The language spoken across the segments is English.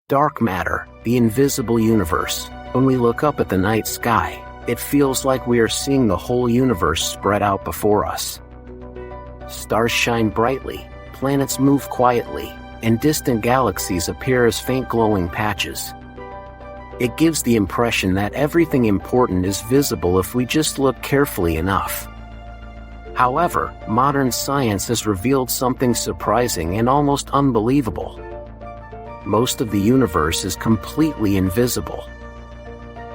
Dark matter, the invisible universe. When we look up at the night sky, it feels like we are seeing the whole universe spread out before us. Stars shine brightly, planets move quietly, and distant galaxies appear as faint glowing patches. It gives the impression that everything important is visible if we just look carefully enough. However, modern science has revealed something surprising and almost unbelievable. Most of the universe is completely invisible.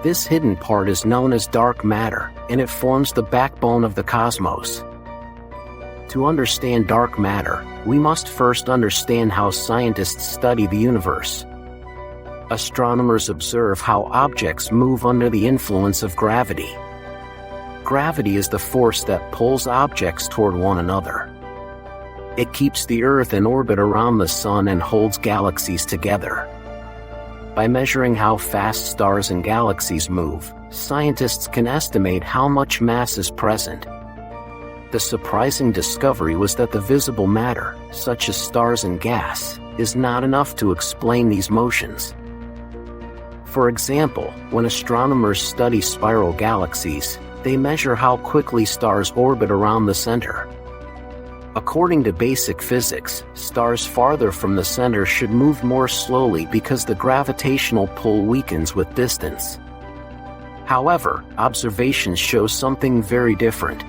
This hidden part is known as dark matter, and it forms the backbone of the cosmos. To understand dark matter, we must first understand how scientists study the universe. Astronomers observe how objects move under the influence of gravity. Gravity is the force that pulls objects toward one another. It keeps the Earth in orbit around the Sun and holds galaxies together. By measuring how fast stars and galaxies move, scientists can estimate how much mass is present. The surprising discovery was that the visible matter, such as stars and gas, is not enough to explain these motions. For example, when astronomers study spiral galaxies, they measure how quickly stars orbit around the center. According to basic physics, stars farther from the center should move more slowly because the gravitational pull weakens with distance. However, observations show something very different.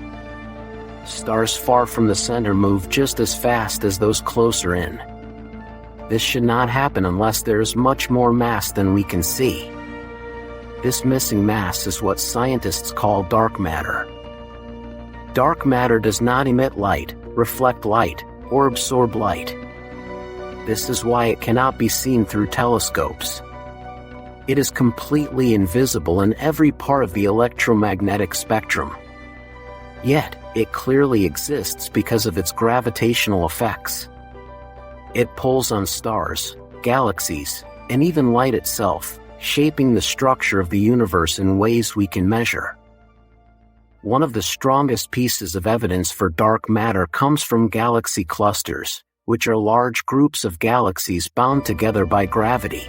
Stars far from the center move just as fast as those closer in. This should not happen unless there is much more mass than we can see. This missing mass is what scientists call dark matter. Dark matter does not emit light, reflect light, or absorb light. This is why it cannot be seen through telescopes. It is completely invisible in every part of the electromagnetic spectrum. Yet, it clearly exists because of its gravitational effects. It pulls on stars, galaxies, and even light itself, shaping the structure of the universe in ways we can measure. One of the strongest pieces of evidence for dark matter comes from galaxy clusters, which are large groups of galaxies bound together by gravity.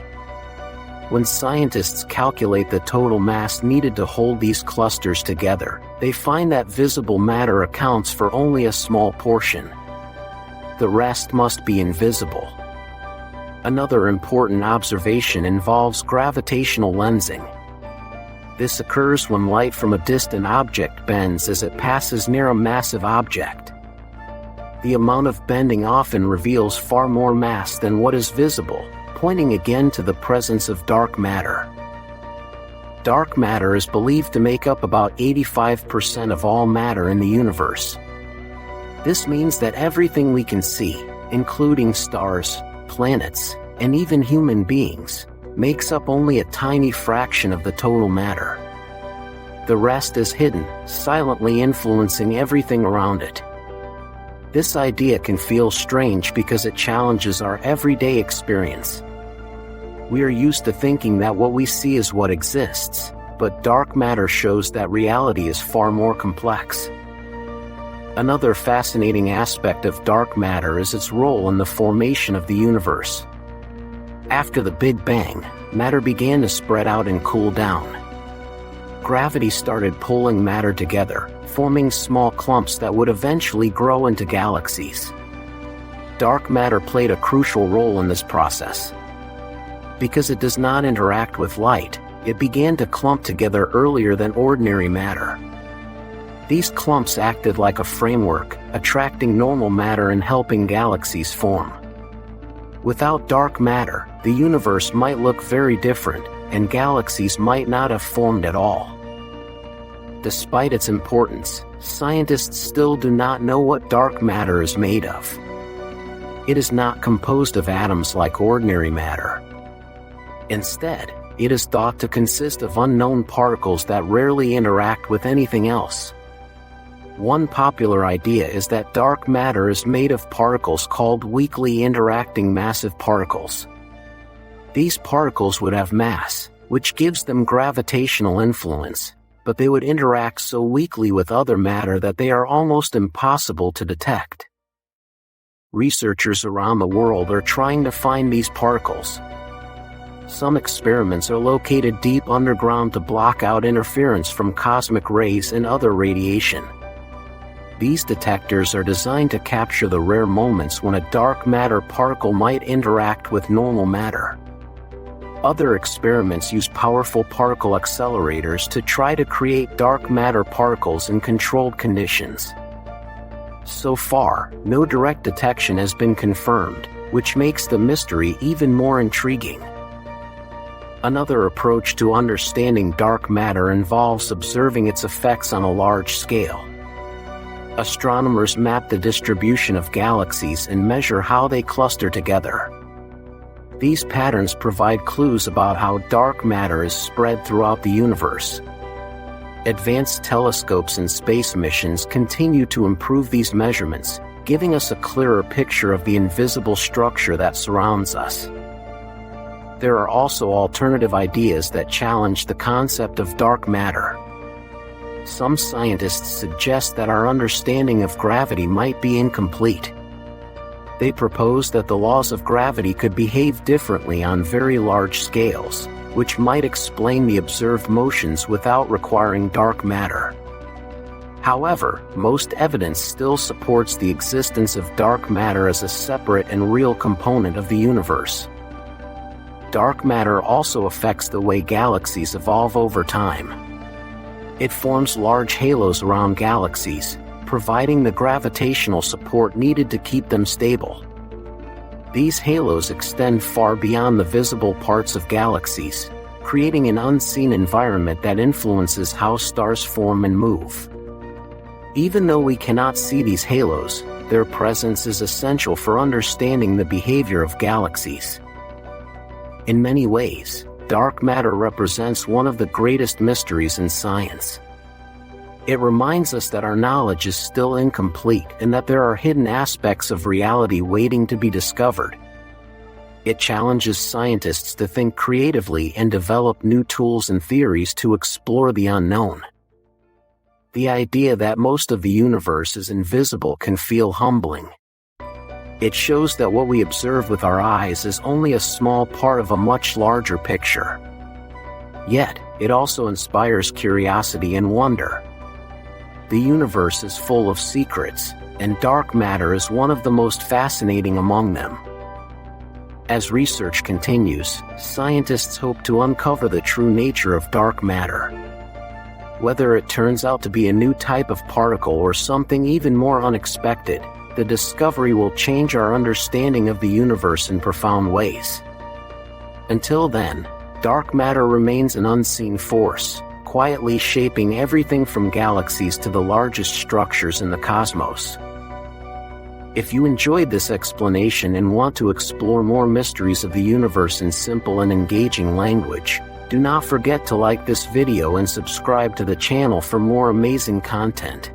When scientists calculate the total mass needed to hold these clusters together, they find that visible matter accounts for only a small portion. The rest must be invisible. Another important observation involves gravitational lensing. This occurs when light from a distant object bends as it passes near a massive object. The amount of bending often reveals far more mass than what is visible, pointing again to the presence of dark matter. Dark matter is believed to make up about 85% of all matter in the universe. This means that everything we can see, including stars, planets, and even human beings, makes up only a tiny fraction of the total matter. The rest is hidden, silently influencing everything around it. This idea can feel strange because it challenges our everyday experience. We are used to thinking that what we see is what exists, but dark matter shows that reality is far more complex. Another fascinating aspect of dark matter is its role in the formation of the universe. After the Big Bang, matter began to spread out and cool down. Gravity started pulling matter together, forming small clumps that would eventually grow into galaxies. Dark matter played a crucial role in this process. Because it does not interact with light, it began to clump together earlier than ordinary matter. These clumps acted like a framework, attracting normal matter and helping galaxies form. Without dark matter, the universe might look very different, and galaxies might not have formed at all. Despite its importance, scientists still do not know what dark matter is made of. It is not composed of atoms like ordinary matter. Instead, it is thought to consist of unknown particles that rarely interact with anything else. One popular idea is that dark matter is made of particles called weakly interacting massive particles. These particles would have mass, which gives them gravitational influence, but they would interact so weakly with other matter that they are almost impossible to detect. Researchers around the world are trying to find these particles. Some experiments are located deep underground to block out interference from cosmic rays and other radiation. These detectors are designed to capture the rare moments when a dark matter particle might interact with normal matter. Other experiments use powerful particle accelerators to try to create dark matter particles in controlled conditions. So far, no direct detection has been confirmed, which makes the mystery even more intriguing. Another approach to understanding dark matter involves observing its effects on a large scale. Astronomers map the distribution of galaxies and measure how they cluster together. These patterns provide clues about how dark matter is spread throughout the universe. Advanced telescopes and space missions continue to improve these measurements, giving us a clearer picture of the invisible structure that surrounds us. There are also alternative ideas that challenge the concept of dark matter. Some scientists suggest that our understanding of gravity might be incomplete. They propose that the laws of gravity could behave differently on very large scales, which might explain the observed motions without requiring dark matter. However, most evidence still supports the existence of dark matter as a separate and real component of the universe. Dark matter also affects the way galaxies evolve over time. It forms large halos around galaxies, providing the gravitational support needed to keep them stable. These halos extend far beyond the visible parts of galaxies, creating an unseen environment that influences how stars form and move. Even though we cannot see these halos, their presence is essential for understanding the behavior of galaxies. In many ways, dark matter represents one of the greatest mysteries in science. It reminds us that our knowledge is still incomplete and that there are hidden aspects of reality waiting to be discovered. It challenges scientists to think creatively and develop new tools and theories to explore the unknown. The idea that most of the universe is invisible can feel humbling. It shows that what we observe with our eyes is only a small part of a much larger picture. Yet, it also inspires curiosity and wonder. The universe is full of secrets, and dark matter is one of the most fascinating among them. As research continues, scientists hope to uncover the true nature of dark matter. Whether it turns out to be a new type of particle or something even more unexpected, the discovery will change our understanding of the universe in profound ways. Until then, dark matter remains an unseen force, quietly shaping everything from galaxies to the largest structures in the cosmos. If you enjoyed this explanation and want to explore more mysteries of the universe in simple and engaging language, do not forget to like this video and subscribe to the channel for more amazing content.